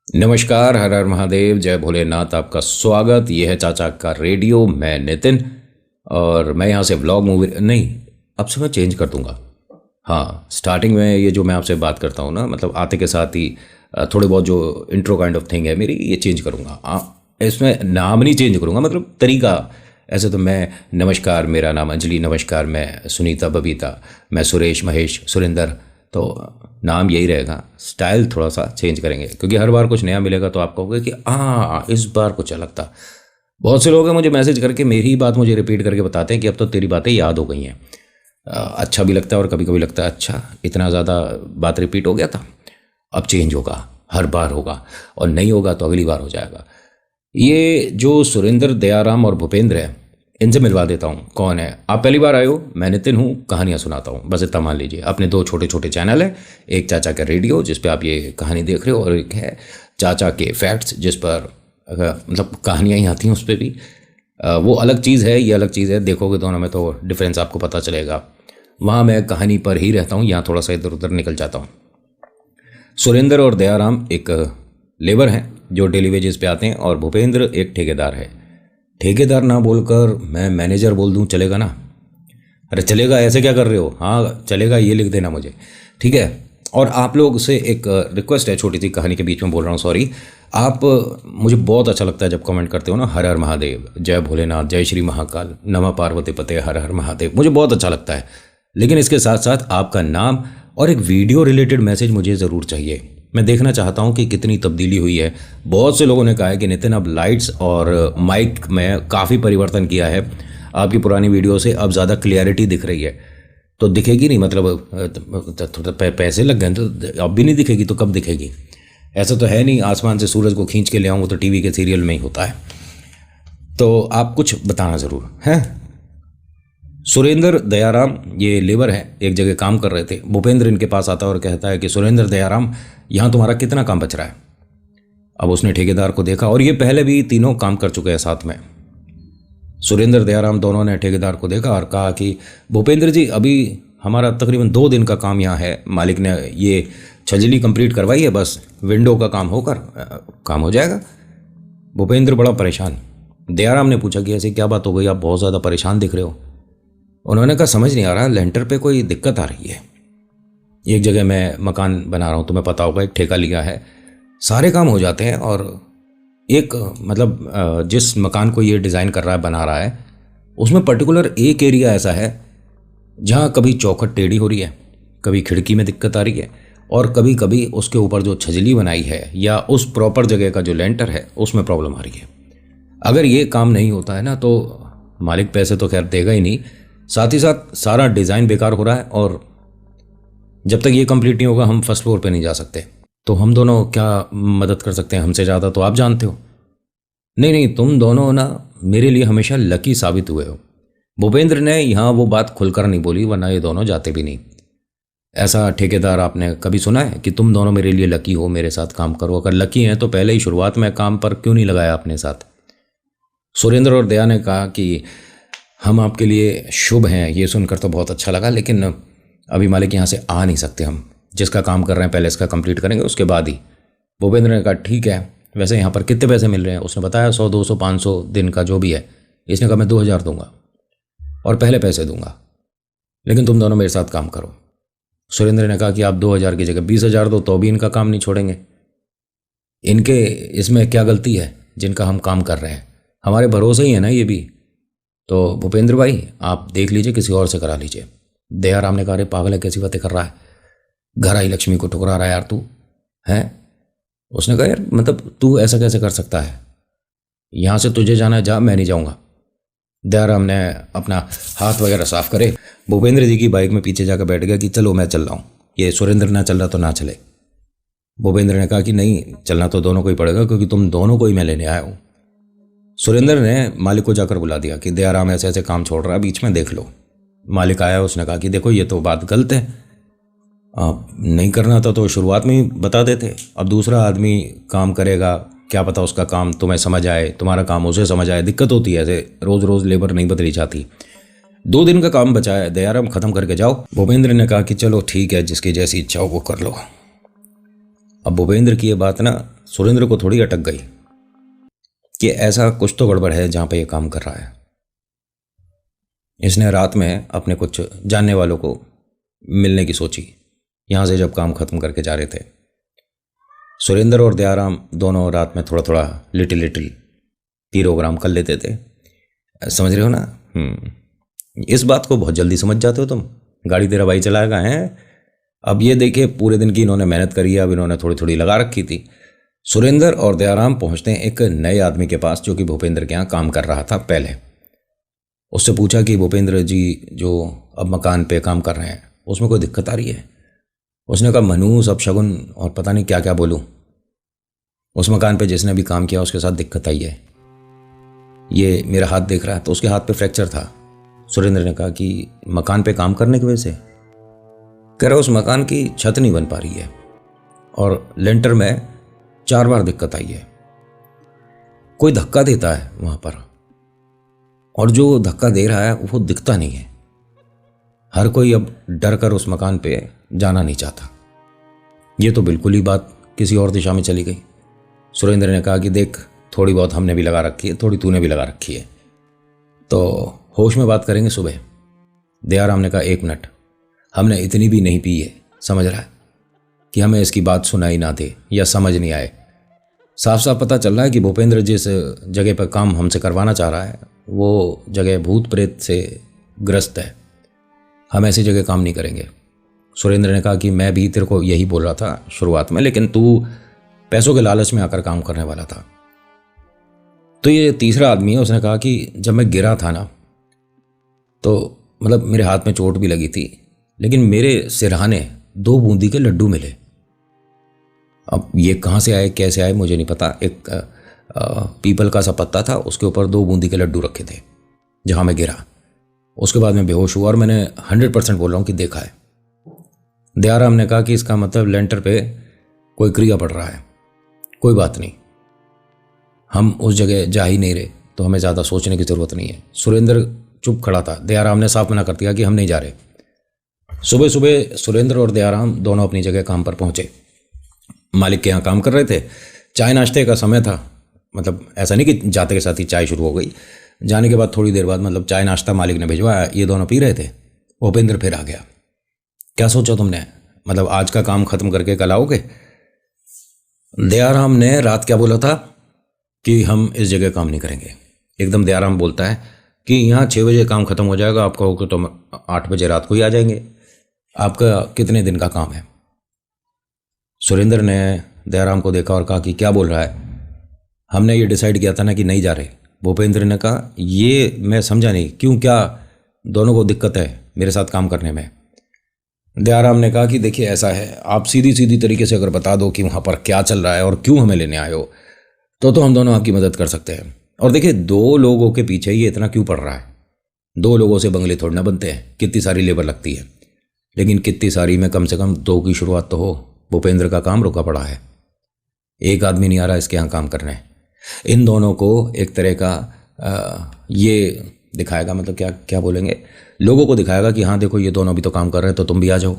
नमस्कार, हर हर महादेव, जय भोलेनाथ। आपका स्वागत। ये है चाचा का रेडियो। मैं नितिन और मैं यहाँ से व्लॉग मूवी नहीं, अब से मैं चेंज कर दूंगा। हाँ, स्टार्टिंग में ये जो मैं आपसे बात करता हूँ ना, मतलब आते के साथ ही थोड़े बहुत जो इंट्रो काइंड ऑफ थिंग है मेरी, ये चेंज करूँगा। इसमें नाम नहीं चेंज करूँगा, मतलब तरीका। ऐसे तो मैं नमस्कार, मेरा नाम अंजलि, नमस्कार मैं सुनीता, बबीता, मैं सुरेश, महेश, सुरेंद्र, तो नाम यही रहेगा। स्टाइल थोड़ा सा चेंज करेंगे क्योंकि हर बार कुछ नया मिलेगा तो आप कहोगे कि इस बार कुछ अलग था। बहुत से लोग हैं मुझे मैसेज करके मेरी ही बात मुझे रिपीट करके बताते हैं कि अब तो तेरी बातें याद हो गई हैं। अच्छा भी लगता है और कभी कभी लगता है अच्छा इतना ज़्यादा बात रिपीट हो गया था, अब चेंज होगा, हर बार होगा, और नहीं होगा तो अगली बार हो जाएगा। ये जो सुरेंद्र, दयाराम और भूपेंद्र है, इनसे मिलवा देता हूँ। कौन है? आप पहली बार आए हो, मैं नितिन हूँ, कहानियाँ सुनाता हूँ, बस इतना मान लीजिए। अपने दो छोटे छोटे चैनल है, एक चाचा का रेडियो जिस पे आप ये कहानी देख रहे हो, और एक है चाचा के फैक्ट्स जिस पर मतलब कहानियाँ ही आती हैं। उस पर भी वो अलग चीज़ है, ये अलग चीज़ है। देखोगे दोनों में तो डिफरेंस आपको पता चलेगा। वहाँ मैं कहानी पर ही रहता हूँ, यहाँ थोड़ा सा इधर उधर निकल जाता हूँ। सुरेंद्र और दयाराम एक लेबर हैं जो डेली वेजेस पे आते हैं, और भूपेंद्र एक ठेकेदार है। ठेकेदार ना बोलकर मैं मैनेजर बोल दूं, चलेगा ना? अरे चलेगा, ऐसे क्या कर रहे हो? हाँ चलेगा, ये लिख देना मुझे, ठीक है। और आप लोग से एक रिक्वेस्ट है, छोटी सी कहानी के बीच में बोल रहा हूँ, सॉरी। आप मुझे बहुत अच्छा लगता है जब कमेंट करते हो ना, हर हर महादेव, जय भोलेनाथ, जय श्री महाकाल, नमः पार्वती पते, हर हर महादेव, मुझे बहुत अच्छा लगता है। लेकिन इसके साथ साथ आपका नाम और एक वीडियो रिलेटेड मैसेज मुझे ज़रूर चाहिए। मैं देखना चाहता हूँ कि कितनी तब्दीली हुई है। बहुत से लोगों ने कहा है कि नितिन अब लाइट्स और माइक में काफ़ी परिवर्तन किया है, आपकी पुरानी वीडियो से अब ज़्यादा क्लियरिटी दिख रही है। तो दिखेगी नहीं, मतलब थोड़ा पैसे लग गए तो अब भी नहीं दिखेगी, तो कब दिखेगी? ऐसा तो है नहीं आसमान से सूरज को खींच के ले आऊँ, तो टीवी के सीरियल में ही होता है। तो आप कुछ बताना ज़रूर है। सुरेंद्र, दयाराम ये लेबर है, एक जगह काम कर रहे थे। भूपेंद्र इनके पास आता है और कहता है कि सुरेंद्र, दयाराम, यहाँ तुम्हारा कितना काम बच रहा है? अब उसने ठेकेदार को देखा, और ये पहले भी तीनों काम कर चुके हैं साथ में। सुरेंद्र, दयाराम दोनों ने ठेकेदार को देखा और कहा कि भूपेंद्र जी, अभी हमारा तकरीबन 2 दिन का काम यहाँ है। मालिक ने ये छजली कंप्लीट करवाई है, बस विंडो का काम होकर काम हो जाएगा। भूपेंद्र बड़ा परेशान। दयाराम ने पूछा कि ऐसी क्या बात हो गई, आप बहुत ज़्यादा परेशान दिख रहे हो? उन्होंने कहा समझ नहीं आ रहा, लेंटर पे कोई दिक्कत आ रही है। एक जगह मैं मकान बना रहा हूँ, तुम्हें पता होगा, एक ठेका लिया है, सारे काम हो जाते हैं, और एक मतलब जिस मकान को ये डिज़ाइन कर रहा है, बना रहा है, उसमें पर्टिकुलर एक एरिया ऐसा है जहाँ कभी चौखट टेढ़ी हो रही है, कभी खिड़की में दिक्कत आ रही है, और कभी कभी उसके ऊपर जो छजली बनाई है या उस प्रॉपर जगह का जो लेंटर है उसमें प्रॉब्लम आ रही है। अगर ये काम नहीं होता है ना, तो मालिक पैसे तो खैर देगा ही नहीं, साथ ही साथ सारा डिज़ाइन बेकार हो रहा है, और जब तक ये कंप्लीट नहीं होगा हम फर्स्ट फ्लोर पे नहीं जा सकते। तो हम दोनों क्या मदद कर सकते हैं? हमसे ज़्यादा तो आप जानते हो। नहीं नहीं, तुम दोनों ना मेरे लिए हमेशा लकी साबित हुए हो। भूपेंद्र ने यहाँ वो बात खुलकर नहीं बोली, वरना ये दोनों जाते भी नहीं। ऐसा ठेकेदार आपने कभी सुना है कि तुम दोनों मेरे लिए लकी हो, मेरे साथ काम करो? अगर लकी हैं तो पहले ही शुरुआत में काम पर क्यों नहीं लगाया अपने साथ? सुरेंद्र और दया ने कहा कि हम आपके लिए शुभ हैं। ये सुनकर तो बहुत अच्छा लगा, लेकिन अभी मालिक यहाँ से आ नहीं सकते, हम जिसका काम कर रहे हैं पहले इसका कंप्लीट करेंगे, उसके बाद ही। भूपेंद्र ने कहा ठीक है, वैसे यहाँ पर कितने पैसे मिल रहे हैं? उसने बताया 100, 200, 500 दिन का जो भी है। इसने कहा मैं 2000 दूंगा और पहले पैसे दूंगा, लेकिन तुम दोनों मेरे साथ काम करो। सुरेंद्र ने कहा कि आप 2000 की जगह 20,000 दो तो भी इनका काम नहीं छोड़ेंगे। इनके इसमें क्या गलती है जिनका हम काम कर रहे हैं? हमारे भरोसे ही है ना ये भी। तो भूपेंद्र भाई आप देख लीजिए, किसी और से करा लीजिए। दयाराम ने कहा अरे पागल है, कैसी बातें कर रहा है? घर आई लक्ष्मी को ठुकरा रहा है यार तू, है? उसने कहा यार मतलब तू ऐसा कैसे कर सकता है? यहाँ से तुझे जाना है जा, मैं नहीं जाऊँगा। दयाराम ने अपना हाथ वगैरह साफ करे, भूपेंद्र जी की बाइक में पीछे जाकर बैठ गया कि चलो मैं चल रहा हूँ, ये सुरेंद्र ना चल रहा तो ना चले। भूपेंद्र ने कहा कि नहीं, चलना तो दोनों को ही पड़ेगा क्योंकि तुम दोनों को ही मैं लेने आया हूँ। सुरेंद्र ने मालिक को जाकर बुला दिया कि दयाराम ऐसे ऐसे काम छोड़ रहा है, बीच में देख लो। मालिक आया, उसने कहा कि देखो ये तो बात गलत है, आप नहीं करना था तो शुरुआत में ही बता देते। अब दूसरा आदमी काम करेगा, क्या पता उसका काम तुम्हें समझ आए, तुम्हारा काम उसे समझ आए, दिक्कत होती है। ऐसे रोज़ रोज़ लेबर नहीं बदली जाती। 2 दिन का काम बचा है, दयाराम ख़त्म करके जाओ। भूपेंद्र ने कहा कि चलो ठीक है, जिसकी जैसी इच्छा हो वो कर लो। अब भूपेंद्र की ये बात ना सुरेंद्र को थोड़ी अटक गई कि ऐसा कुछ तो गड़बड़ है जहाँ पे ये काम कर रहा है। इसने रात में अपने कुछ जानने वालों को मिलने की सोची, यहाँ से जब काम ख़त्म करके जा रहे थे। सुरेंद्र और दयाराम दोनों रात में थोड़ा थोड़ा लिटिल प्रोग्राम कर लेते थे, समझ रहे हो ना। इस बात को बहुत जल्दी समझ जाते हो तुम। गाड़ी तेरा भाई चलाएगा है। अब ये देखिए पूरे दिन की इन्होंने मेहनत करी है, अब इन्होंने थोड़ी थोड़ी लगा रखी थी। सुरेंद्र और दयाराम पहुंचते हैं एक नए आदमी के पास जो कि भूपेंद्र के यहाँ काम कर रहा था पहले। उससे पूछा कि भूपेंद्र जी जो अब मकान पे काम कर रहे हैं उसमें कोई दिक्कत आ रही है। उसने कहा मनूस अब शगुन और पता नहीं क्या क्या बोलूं, उस मकान पे जिसने भी काम किया उसके साथ दिक्कत आई है। ये मेरा हाथ देख रहा है तो उसके हाथ पे फ्रैक्चर था। सुरेंद्र ने कहा कि मकान पे काम करने की वजह से? कह रहा उस मकान की छत नहीं बन पा रही है और लेंटर में 4 बार दिक्कत आई है। कोई धक्का देता है वहां पर और जो धक्का दे रहा है वो दिखता नहीं है। हर कोई अब डर कर उस मकान पे जाना नहीं चाहता। ये तो बिल्कुल ही बात किसी और दिशा में चली गई। सुरेंद्र ने कहा कि देख थोड़ी बहुत हमने भी लगा रखी है, थोड़ी तूने भी लगा रखी है, तो होश में बात करेंगे सुबह। दयाराम ने कहा 1 मिनट, हमने इतनी भी नहीं पी है, समझ रहा है, कि हमें इसकी बात सुनाई ना दे या समझ नहीं आए। साफ साफ पता चल रहा है कि भूपेंद्र जिस जगह पर काम हमसे करवाना चाह रहा है वो जगह भूत प्रेत से ग्रस्त है। हम ऐसी जगह काम नहीं करेंगे। सुरेंद्र ने कहा कि मैं भी तेरे को यही बोल रहा था शुरुआत में, लेकिन तू पैसों के लालच में आकर काम करने वाला था। तो ये तीसरा आदमी है, उसने कहा कि जब मैं गिरा था ना तो मतलब मेरे हाथ में चोट भी लगी थी, लेकिन मेरे सिरहाने 2 बूंदी के लड्डू मिले। अब ये कहाँ से आए कैसे आए मुझे नहीं पता। एक पीपल का सा पत्ता था, उसके ऊपर 2 बूंदी के लड्डू रखे थे जहाँ मैं गिरा। उसके बाद मैं बेहोश हुआ और मैंने 100% बोल रहा हूँ कि देखा है। दयाराम ने कहा कि इसका मतलब लेंटर पे कोई क्रिया पड़ रहा है। कोई बात नहीं, हम उस जगह जा ही नहीं रहे तो हमें ज़्यादा सोचने की ज़रूरत नहीं है। सुरेंद्र चुप खड़ा था। दयाराम ने साफ मना कर दिया कि हम नहीं जा रहे। सुबह सुबह सुरेंद्र और दयाराम दोनों अपनी जगह काम पर पहुंचे। मालिक के यहाँ काम कर रहे थे। चाय नाश्ते का समय था, मतलब ऐसा नहीं कि जाते के साथ ही चाय शुरू हो गई। जाने के बाद थोड़ी देर बाद मतलब चाय नाश्ता मालिक ने भिजवाया, ये दोनों पी रहे थे। भूपेंद्र फिर आ गया। क्या सोचा तुमने, मतलब आज का काम खत्म करके कल आओगे? दयाराम ने रात क्या बोला था कि हम इस जगह काम नहीं करेंगे। एकदम दयाराम बोलता है कि यहाँ 6 बजे काम खत्म हो जाएगा, आप कहोगे तो 8 बजे रात को ही आ जाएंगे। आपका कितने दिन का काम है? सुरेंद्र ने दयाराम को देखा और कहा कि क्या बोल रहा है, हमने ये डिसाइड किया था ना कि नहीं जा रहे। भूपेंद्र ने कहा ये मैं समझा नहीं, क्यों, क्या दोनों को दिक्कत है मेरे साथ काम करने में? दयाराम ने कहा कि देखिए ऐसा है, आप सीधी सीधी तरीके से अगर बता दो कि वहाँ पर क्या चल रहा है और क्यों हमें लेने आए हो तो हम दोनों आपकी मदद कर सकते हैं। और देखिए 2 लोगों के पीछे ये इतना क्यों पड़ रहा है? 2 लोगों से बंगले थोड़ी ना बनते हैं, कितनी सारी लेबर लगती है, लेकिन कितनी सारी में कम से कम 2 की शुरुआत तो हो। भूपेंद्र का काम रुका पड़ा है, एक आदमी नहीं आ रहा इसके यहाँ काम करने। इन दोनों को एक तरह का ये दिखाएगा, मतलब क्या क्या बोलेंगे, लोगों को दिखाएगा कि हाँ देखो ये दोनों भी तो काम कर रहे हैं तो तुम भी आ जाओ।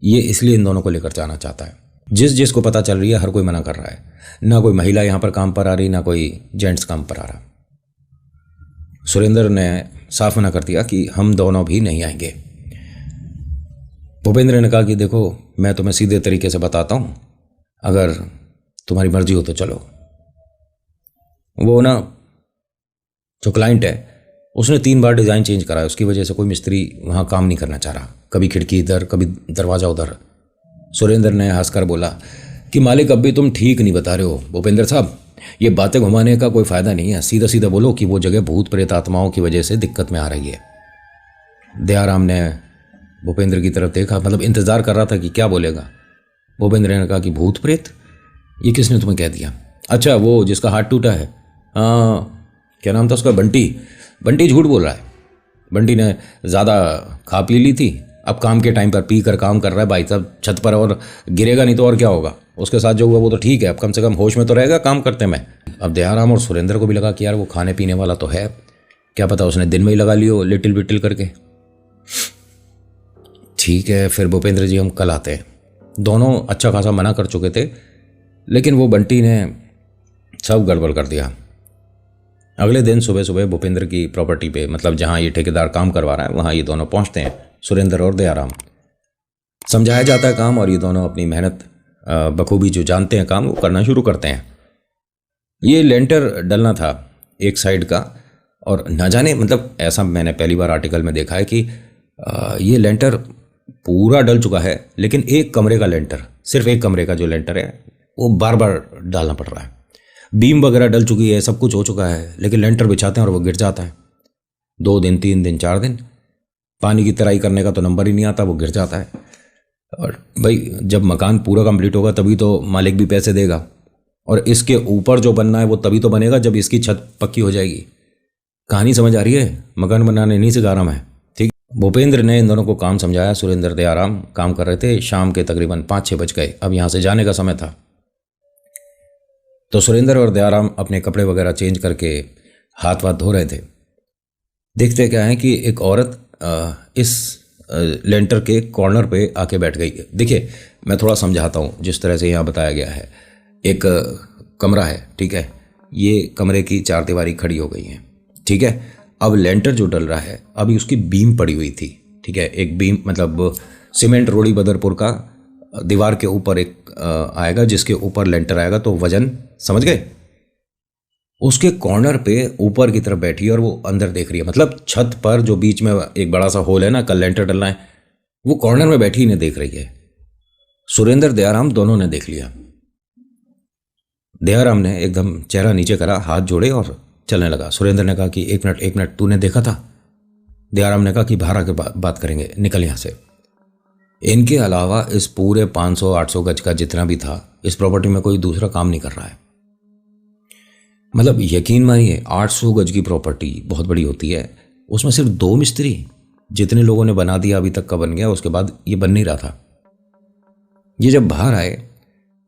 ये इसलिए इन दोनों को लेकर जाना चाहता है। जिस को पता चल रही है हर कोई मना कर रहा है। ना कोई महिला यहाँ पर काम पर आ रही, ना कोई जेंट्स काम पर आ रहा। सुरेंद्र ने साफ मना कर दिया कि हम दोनों भी नहीं आएंगे। भूपेंद्र ने कहा कि देखो मैं तुम्हें सीधे तरीके से बताता हूँ, अगर तुम्हारी मर्जी हो तो चलो। वो ना जो क्लाइंट है उसने 3 बार डिज़ाइन चेंज करा है, उसकी वजह से कोई मिस्त्री वहाँ काम नहीं करना चाह रहा। कभी खिड़की इधर, कभी दरवाज़ा उधर। सुरेंद्र ने हंसकर बोला कि मालिक अब भी तुम ठीक नहीं बता रहे हो भूपेंद्र साहब, ये बातें घुमाने का कोई फ़ायदा नहीं है। सीधा सीधा बोलो कि वो जगह भूत प्रेत आत्माओं की वजह से दिक्कत में आ रही है। दयाराम ने भूपेंद्र की तरफ देखा, मतलब इंतज़ार कर रहा था कि क्या बोलेगा। भूपेंद्र ने कहा कि भूत प्रेत, ये किसने तुम्हें कह दिया? अच्छा वो जिसका हाथ टूटा है, हाँ क्या नाम था उसका, बंटी झूठ बोल रहा है। बंटी ने ज़्यादा खा पी ली थी, अब काम के टाइम पर पी कर काम कर रहा है भाई साहब छत पर, और गिरेगा नहीं तो और क्या होगा। उसके साथ जो हुआ वो तो ठीक है, अब कम से कम होश में तो रहेगा काम करते में। अब दयाराम और सुरेंद्र को भी लगा कि यार वो खाने पीने वाला तो है, क्या पता उसने दिन में ही लगा लियो लिटिल बिटिल करके। ठीक है फिर भूपेंद्र जी हम कल आते हैं। दोनों अच्छा खासा मना कर चुके थे, लेकिन वो बंटी ने सब गड़बड़ कर दिया। अगले दिन सुबह सुबह भूपेंद्र की प्रॉपर्टी पे, मतलब जहाँ ये ठेकेदार काम करवा रहा है, वहाँ ये दोनों पहुँचते हैं, सुरेंद्र और दयाराम। समझाया जाता है काम और ये दोनों अपनी मेहनत बखूबी जो जानते हैं काम, वो करना शुरू करते हैं। ये लेंटर डलना था एक साइड का, और न जाने, मतलब ऐसा मैंने पहली बार आर्टिकल में देखा है कि ये लेंटर पूरा डल चुका है, लेकिन एक कमरे का लेंटर, सिर्फ एक कमरे का जो लेंटर है वो बार बार डालना पड़ रहा है। बीम वगैरह डल चुकी है, सब कुछ हो चुका है, लेकिन लेंटर बिछाते हैं और वो गिर जाता है। 2 दिन 3 दिन 4 दिन, पानी की तराई करने का तो नंबर ही नहीं आता, वो गिर जाता है। और भाई जब मकान पूरा कंप्लीट होगा तभी तो मालिक भी पैसे देगा, और इसके ऊपर जो बनना है वो तभी तो बनेगा जब इसकी छत पक्की हो जाएगी। कहानी समझ आ रही है? मकान बनाने नहीं सिखा रहा मैं, ठीक। भूपेंद्र ने इन दोनों को काम समझाया। सुरेंद्र दयाराम काम कर रहे थे। शाम के तकरीबन 5-6 बज गए। अब यहाँ से जाने का समय था। तो सुरेंद्र और दयाराम अपने कपड़े वगैरह चेंज करके हाथ वाथ धो रहे थे। देखते क्या है कि एक औरत इस लेंटर के कॉर्नर पे आके बैठ गई। देखिए मैं थोड़ा समझाता हूँ जिस तरह से यहाँ बताया गया है। एक कमरा है, ठीक है, ये कमरे की 4 दीवारी खड़ी हो गई है, ठीक है। अब लेंटर जो डल रहा है, अभी उसकी बीम पड़ी हुई थी, ठीक है। एक बीम मतलब सीमेंट रोड़ी बदरपुर का दीवार के ऊपर एक आएगा, जिसके ऊपर लेंटर आएगा, तो वजन समझ गए। उसके कॉर्नर पे ऊपर की तरफ बैठी है और वो अंदर देख रही है, मतलब छत पर जो बीच में एक बड़ा सा होल है ना, कल लेंटर डलना है, वो कॉर्नर में बैठी इन्हें देख रही है। सुरेंद्र दयाराम दोनों ने देख लिया। दयाराम ने एकदम चेहरा नीचे करा, हाथ जोड़े और चलने लगा। सुरेंद्र ने कहा कि एक मिनट तूने देखा था? दयाराम ने कहा कि बाहर आके बात करेंगे, निकल यहाँ से। इनके अलावा इस पूरे 500-800 गज का जितना भी था, इस प्रॉपर्टी में कोई दूसरा काम नहीं कर रहा है। मतलब यकीन मानिए 800 गज की प्रॉपर्टी बहुत बड़ी होती है, उसमें सिर्फ 2 मिस्त्री, जितने लोगों ने बना दिया अभी तक का बन गया, उसके बाद ये बन नहीं रहा था। ये जब बाहर आए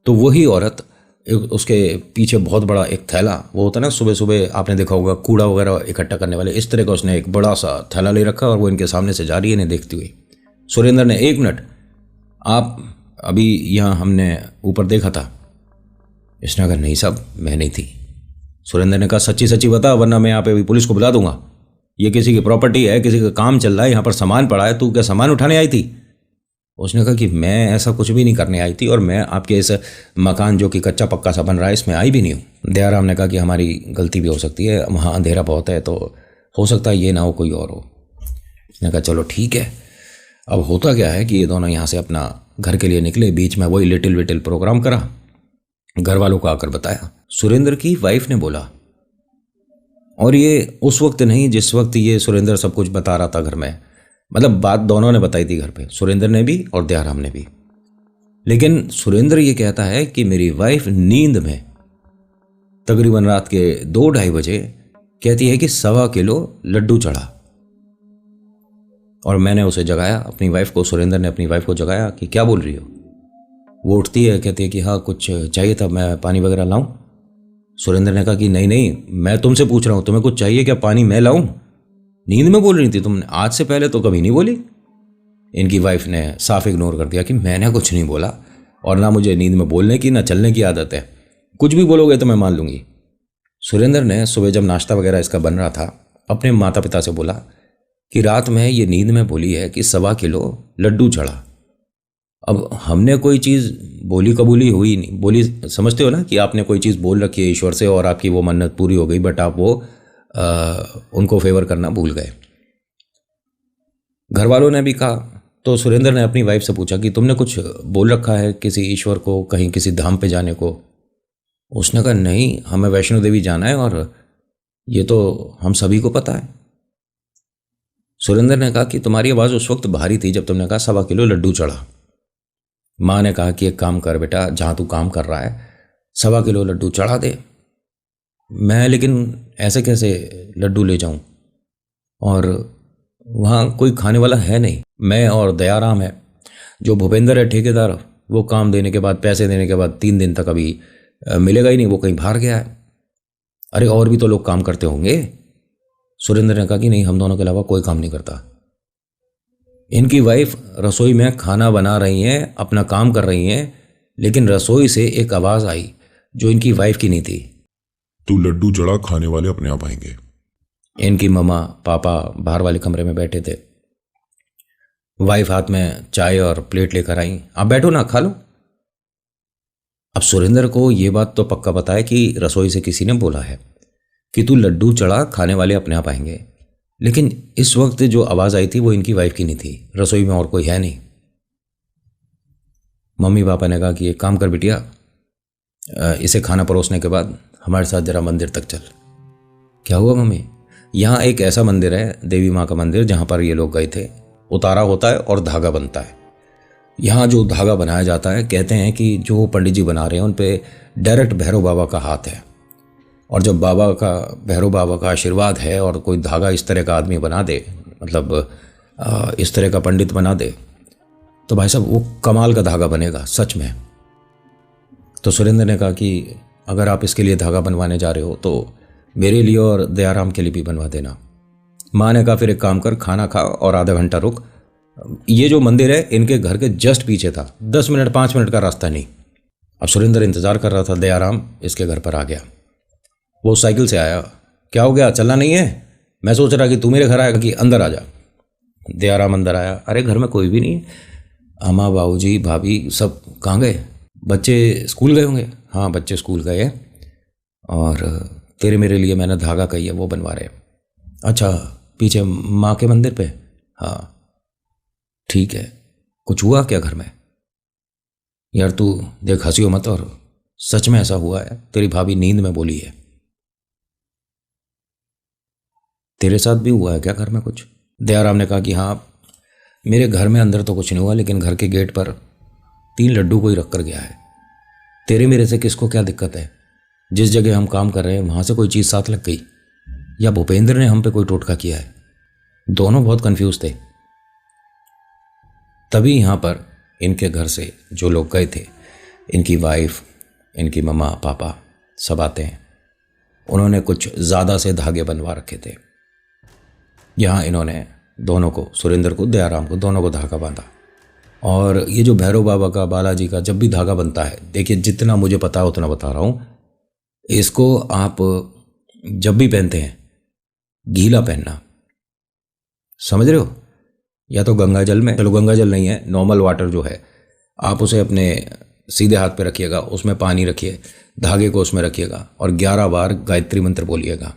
तो वही औरत, उसके पीछे बहुत बड़ा एक थैला, वो होता है ना सुबह सुबह आपने देखा होगा कूड़ा वगैरह इकट्ठा करने वाले, इस तरह का उसने एक बड़ा सा थैला ले रखा और वो इनके सामने से जा रही है इन्हें देखती हुई। सुरेंद्र ने 1 मिनट, आप अभी यहाँ हमने ऊपर देखा था? इसने कहा नहीं साहब, मैं नहीं थी। सुरेंद्र ने कहा सच्ची सच्ची बता, वरना मैं यहाँ पे अभी पुलिस को बुला दूंगा। ये किसी की प्रॉपर्टी है, किसी का काम चल रहा है, यहाँ पर सामान पड़ा है, तू क्या सामान उठाने आई थी? उसने कहा कि मैं ऐसा कुछ भी नहीं करने आई थी, और मैं आपके इस मकान जो कि कच्चा पक्का सा बन रहा है इसमें आई भी नहीं हूँ। दयाराम ने कहा कि हमारी गलती भी हो सकती है, वहाँ अंधेरा बहुत है, तो हो सकता है ये ना हो कोई और हो। उसने कहा चलो ठीक है। अब होता क्या है कि ये दोनों यहाँ से अपना घर के लिए निकले। बीच में वही लिटिल विटिल प्रोग्राम करा, घर वालों को आकर बताया। सुरेंद्र की वाइफ ने बोला, और ये उस वक्त नहीं जिस वक्त ये सुरेंद्र सब कुछ बता रहा था घर में, मतलब बात दोनों ने बताई थी घर पे, सुरेंद्र ने भी और दयाराम ने भी। लेकिन सुरेंद्र ये कहता है कि मेरी वाइफ नींद में तकरीबन रात के 2-2:30 बजे कहती है कि 1.25 किलो लड्डू चढ़ा, और मैंने उसे जगाया, अपनी वाइफ को। सुरेंद्र ने अपनी वाइफ को जगाया कि क्या बोल रही हो? वो उठती है, कहती है कि हाँ कुछ चाहिए था, मैं पानी वगैरह लाऊं? सुरेंद्र ने कहा कि नहीं नहीं, मैं तुमसे पूछ रहा हूं, तुम्हें कुछ चाहिए क्या? पानी मैं लाऊं? नींद में बोल रही थी तुमने, आज से पहले तो कभी नहीं बोली। इनकी वाइफ ने साफ इग्नोर कर दिया कि मैंने कुछ नहीं बोला, और ना मुझे नींद में बोलने की ना चलने की आदत है, कुछ भी बोलोगे तो मैं मान लूंगी। सुरेंद्र ने सुबह जब नाश्ता वगैरह इसका बन रहा था, अपने माता पिता से बोला कि रात में ये नींद में बोली है कि 1.25 किलो लड्डू चढ़ा। अब हमने कोई चीज़ बोली कबूली हुई नहीं, बोली समझते हो ना कि आपने कोई चीज़ बोल रखी है ईश्वर से और आपकी वो मन्नत पूरी हो गई, बट आप वो उनको फेवर करना भूल गए। घर वालों ने भी कहा, तो सुरेंद्र ने अपनी वाइफ से पूछा कि तुमने कुछ बोल रखा है किसी ईश्वर को, कहीं किसी धाम पे जाने को? उसने कहा नहीं, हमें वैष्णो देवी जाना है और ये तो हम सभी को पता है। सुरेंद्र ने कहा कि तुम्हारी आवाज़ उस वक्त भारी थी जब तुमने कहा 1.25 किलो लड्डू चढ़ा। माँ ने कहा कि एक काम कर बेटा, जहाँ तू काम कर रहा है 1.25 किलो लड्डू चढ़ा दे। मैं लेकिन ऐसे कैसे लड्डू ले जाऊं, और वहाँ कोई खाने वाला है नहीं, मैं और दयाराम है, जो भूपेंद्र है ठेकेदार, वो काम देने के बाद, पैसे देने के बाद 3 दिन तक अभी मिलेगा ही नहीं, वो कहीं बाहर गया है। अरे और भी तो लोग काम करते होंगे। सुरेंद्र ने कहा कि नहीं, हम दोनों के अलावा कोई काम नहीं करता। इनकी वाइफ रसोई में खाना बना रही हैं, अपना काम कर रही हैं, लेकिन रसोई से एक आवाज़ आई जो इनकी वाइफ की नहीं थी। तू लड्डू चढ़ा, खाने वाले अपने आप आएंगे। इनकी मम्मा पापा बाहर वाले कमरे में बैठे थे। वाइफ हाथ में चाय और प्लेट लेकर आई। आप बैठो ना, खा लो। अब सुरेंद्र को ये बात तो पक्का पता है कि रसोई से किसी ने बोला है कि तू लड्डू चढ़ा, खाने वाले अपने आप आएंगे। लेकिन इस वक्त जो आवाज़ आई थी वो इनकी वाइफ की नहीं थी। रसोई में और कोई है नहीं। मम्मी पापा ने कहा कि एक काम कर बिटिया, इसे खाना परोसने के बाद हमारे साथ जरा मंदिर तक चल। क्या हुआ मम्मी? यहाँ एक ऐसा मंदिर है, देवी माँ का मंदिर, जहाँ पर ये लोग गए थे। उतारा होता है और धागा बनता है। यहाँ जो धागा बनाया जाता है, कहते हैं कि जो पंडित जी बना रहे हैं उन पे डायरेक्ट भैरव बाबा का हाथ है। और जब भैरव बाबा का आशीर्वाद है और कोई धागा इस तरह का आदमी बना दे, मतलब इस तरह का पंडित बना दे, तो भाई साहब वो कमाल का धागा बनेगा सच में। तो सुरेंद्र ने कहा कि अगर आप इसके लिए धागा बनवाने जा रहे हो तो मेरे लिए और दयाराम के लिए भी बनवा देना। माँ ने कहा फिर एक काम कर, खाना खा और आधा घंटा रुक। ये जो मंदिर है इनके घर के जस्ट पीछे था, 10 मिनट 5 मिनट का रास्ता नहीं। अब सुरेंद्र इंतजार कर रहा था। दयाराम इसके घर पर आ गया। वो साइकिल से आया। क्या हो गया, चलना नहीं है? मैं सोच रहा कि तू मेरे घर आएगा कि अंदर आ जा। दयाराम अंदर आया। अरे घर में कोई भी नहीं है, अम्मा बाबूजी भाभी सब कहाँ गए? बच्चे स्कूल गए होंगे। हाँ बच्चे स्कूल गए हैं, और तेरे मेरे लिए मैंने धागा कही है वो बनवा रहे। अच्छा, पीछे माँ के मंदिर पे? हाँ ठीक है। कुछ हुआ क्या घर में? यार तू देख, हंसियो मत, और सच में ऐसा हुआ है। तेरी भाभी नींद में बोली है। तेरे साथ भी हुआ है क्या घर में कुछ? दयाराम ने कहा कि हाँ, मेरे घर में अंदर तो कुछ नहीं हुआ, लेकिन घर के गेट पर 3 लड्डू कोई रख कर गया है। तेरे मेरे से किसको क्या दिक्कत है? जिस जगह हम काम कर रहे हैं वहाँ से कोई चीज़ साथ लग गई, या भूपेंद्र ने हम पे कोई टोटका किया है? दोनों बहुत कंफ्यूज थे। तभी यहाँ पर इनके घर से जो लोग गए थे, इनकी वाइफ, इनकी मम्मा पापा सब आते हैं। उन्होंने कुछ ज़्यादा से धागे बनवा रखे थे। यहाँ इन्होंने दोनों को, सुरेंद्र को, दयाराम को, दोनों को धागा बांधा। और ये जो भैरव बाबा का, बालाजी का जब भी धागा बनता है, देखिए जितना मुझे पता है उतना बता रहा हूँ, इसको आप जब भी पहनते हैं गीला पहनना, समझ रहे हो? या तो गंगा जल में, चलो गंगा जल नहीं है, नॉर्मल वाटर जो है, आप उसे अपने सीधे हाथ पे रखिएगा, उसमें पानी रखिए, धागे को उसमें रखिएगा और 11 बार गायत्री मंत्र बोलिएगा।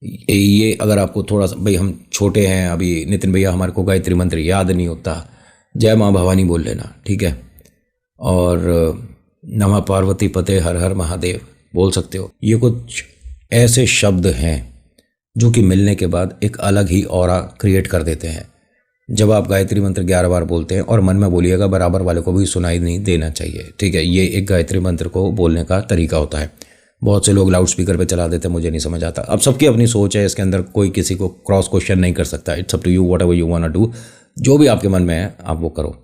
ये अगर आपको थोड़ा सा, भाई हम छोटे हैं अभी, नितिन भैया हमारे को गायत्री मंत्र याद नहीं होता, जय माँ भवानी बोल लेना, ठीक है? और नमः पार्वती पते हर हर महादेव बोल सकते हो। ये कुछ ऐसे शब्द हैं जो कि मिलने के बाद एक अलग ही ऑरा क्रिएट कर देते हैं। जब आप गायत्री मंत्र 11 बार बोलते हैं, और मन में बोलिएगा, बराबर वाले को भी सुनाई नहीं देना चाहिए, ठीक है? ये एक गायत्री मंत्र को बोलने का तरीका होता है। बहुत से लोग लाउड स्पीकर पे चला देते हैं, मुझे नहीं समझ आता। अब सबकी अपनी सोच है, इसके अंदर कोई किसी को क्रॉस क्वेश्चन नहीं कर सकता। It's up to you, whatever you want to do. जो भी आपके मन में है आप वो करो।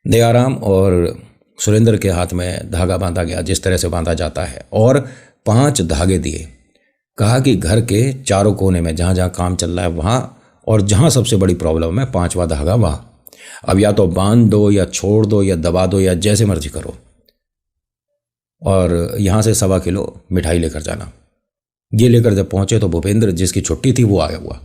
दयाराम और सुरेंद्र के हाथ में धागा बांधा गया जिस तरह से बांधा जाता है, और 5 धागे दिए। कहा कि घर के चारों कोने में जहाँ जहाँ काम चल रहा है वहाँ, और जहाँ सबसे बड़ी प्रॉब्लम है 5वां धागा वहाँ। अब या तो बांध दो, या छोड़ दो, या दबा दो, या जैसे मर्जी करो। और यहाँ से 1.25 किलो मिठाई लेकर जाना। ये लेकर जब पहुँचे तो भूपेंद्र, जिसकी छुट्टी थी, वो आया हुआ।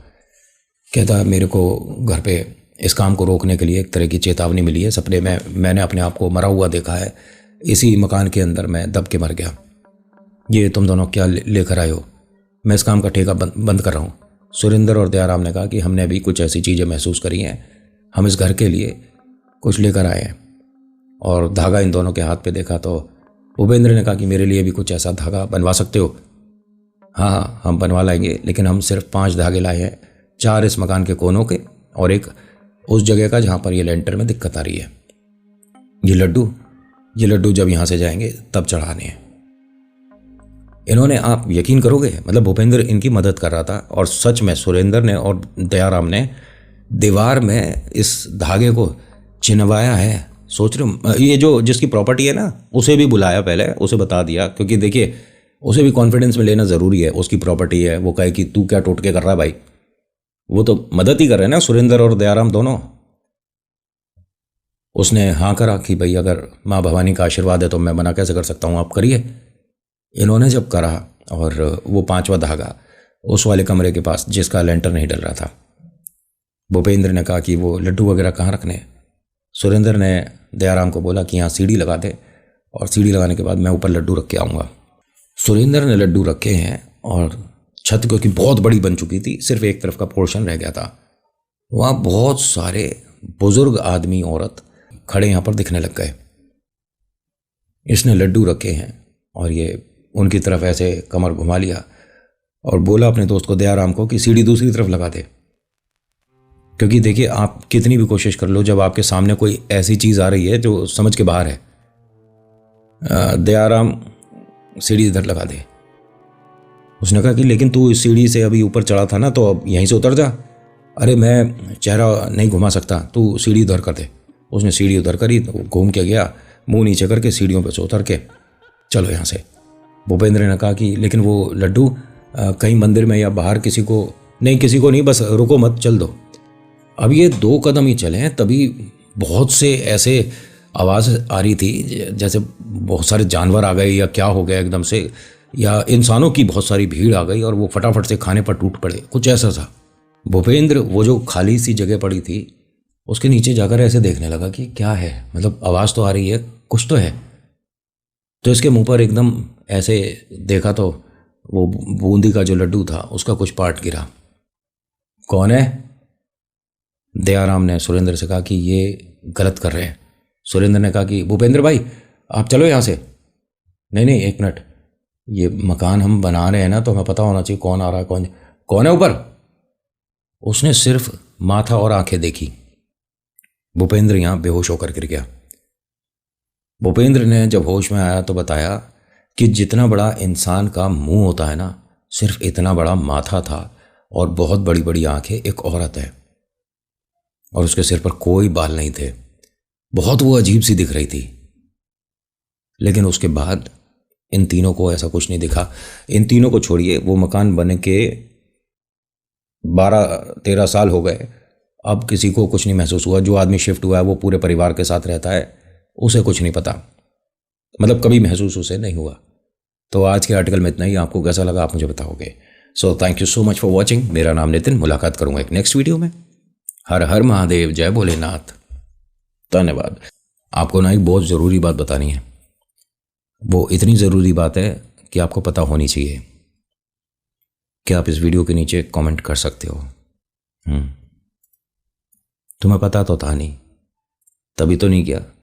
कहता मेरे को घर पे इस काम को रोकने के लिए एक तरह की चेतावनी मिली है। सपने में मैंने अपने आप को मरा हुआ देखा है, इसी मकान के अंदर मैं दब के मर गया। ये तुम दोनों क्या लेकर आए हो? मैं इस काम का ठेका बंद कर रहा हूँ। सुरेंद्र और दयाराम ने कहा कि हमने भी कुछ ऐसी चीज़ें महसूस करी हैं, हम इस घर के लिए कुछ लेकर आए हैं। और धागा इन दोनों के हाथ पे देखा तो भूपेंद्र ने कहा कि मेरे लिए भी कुछ ऐसा धागा बनवा सकते हो? हाँ हम बनवा लाएंगे, लेकिन हम सिर्फ 5 धागे लाए हैं, 4 इस मकान के कोनों के और एक उस जगह का जहाँ पर ये लेंटर में दिक्कत आ रही है। ये लड्डू जब यहाँ से जाएंगे तब चढ़ाने हैं। इन्होंने, आप यकीन करोगे, मतलब भूपेंद्र इनकी मदद कर रहा था, और सच में सुरेंद्र ने और दयाराम ने दीवार में इस धागे को चिनवाया है। सोच रहे हो? ये जो जिसकी प्रॉपर्टी है ना, उसे भी बुलाया, पहले उसे बता दिया, क्योंकि देखिए उसे भी कॉन्फिडेंस में लेना ज़रूरी है। उसकी प्रॉपर्टी है, वो कहे कि तू क्या टोटके कर रहा है भाई, वो तो मदद ही कर रहे हैं ना सुरेंद्र और दयाराम दोनों। उसने हाँ करा कि भाई अगर माँ भवानी का आशीर्वाद है तो मैं मना कैसे कर सकता हूँ, आप करिए। इन्होंने जब करा और वो 5वां धागा उस वाले कमरे के पास जिसका लेंटर नहीं डल रहा था, भूपेंद्र ने कहा कि वो लड्डू वगैरह कहाँ रखने हैं। सुरेंद्र ने दयाराम को बोला कि यहाँ सीढ़ी लगा दे और सीढ़ी लगाने के बाद मैं ऊपर लड्डू रख के आऊँगा। सुरेंद्र ने लड्डू रखे हैं और छत क्योंकि बहुत बड़ी बन चुकी थी, सिर्फ एक तरफ का पोर्शन रह गया था। वहाँ बहुत सारे बुजुर्ग आदमी औरत खड़े यहाँ पर दिखने लग गए। इसने लड्डू रखे हैं और ये उनकी तरफ ऐसे कमर घुमा लिया और बोला अपने दोस्त को, दयाराम को, कि सीढ़ी दूसरी तरफ लगा दे। क्योंकि देखिए, आप कितनी भी कोशिश कर लो, जब आपके सामने कोई ऐसी चीज़ आ रही है जो समझ के बाहर है, दयाराम सीढ़ी इधर लगा दे। उसने कहा कि लेकिन तू इस सीढ़ी से अभी ऊपर चढ़ा था ना, तो अब यहीं से उतर जा। अरे मैं चेहरा नहीं घुमा सकता, तू सीढ़ी उधर कर दे। उसने सीढ़ी उधर करी, घूम के गया, मुंह नीचे करके सीढ़ियों पे से उतर के, चलो यहाँ से। भूपेंद्र ने कहा कि लेकिन वो लड्डू कहीं मंदिर में या बाहर किसी को नहीं, बस रुको मत, चल दो। अब ये 2 कदम ही चले हैं, तभी बहुत से ऐसे आवाज़ आ रही थी जैसे बहुत सारे जानवर आ गए या क्या हो गया एकदम से, या इंसानों की बहुत सारी भीड़ आ गई और वो फटाफट से खाने पर टूट पड़े, कुछ ऐसा था। भूपेंद्र वो जो खाली सी जगह पड़ी थी उसके नीचे जाकर ऐसे देखने लगा कि क्या है, मतलब आवाज़ तो आ रही है, कुछ तो है। तो इसके मुंह पर एकदम ऐसे देखा तो वो बूंदी का जो लड्डू था उसका कुछ पार्ट गिरा। कौन है? दयाराम ने सुरेंद्र से कहा कि ये गलत कर रहे हैं। सुरेंद्र ने कहा कि भूपेंद्र भाई आप चलो यहाँ से। नहीं, 1 मिनट, ये मकान हम बना रहे हैं ना, तो हमें पता होना चाहिए कौन आ रहा है, कौन है ऊपर। उसने सिर्फ माथा और आंखें देखी। भूपेंद्र यहाँ बेहोश होकर गिर गया। भूपेंद्र ने जब होश में आया तो बताया कि जितना बड़ा इंसान का मुंह होता है ना, सिर्फ इतना बड़ा माथा था और बहुत बड़ी बड़ी आंखें, एक औरत है और उसके सिर पर कोई बाल नहीं थे। बहुत वो अजीब सी दिख रही थी। लेकिन उसके बाद इन तीनों को ऐसा कुछ नहीं दिखा। इन तीनों को छोड़िए, वो मकान बने के 12-13 साल हो गए, अब किसी को कुछ नहीं महसूस हुआ। जो आदमी शिफ्ट हुआ है वो पूरे परिवार के साथ रहता है, उसे कुछ नहीं पता, मतलब कभी महसूस उसे नहीं हुआ। तो आज के आर्टिकल में इतना ही। आपको कैसा लगा आप मुझे बताओगे। So thank you so much for watching. मेरा नाम नितिन, मुलाकात करूंगा एक नेक्स्ट वीडियो में। हर हर महादेव, जय भोलेनाथ, धन्यवाद। आपको ना एक बहुत ज़रूरी बात बतानी है। वो इतनी ज़रूरी बात है कि आपको पता होनी चाहिए। क्या आप इस वीडियो के नीचे कमेंट कर सकते हो? तुम्हें पता तो था नहीं, तभी तो नहीं किया।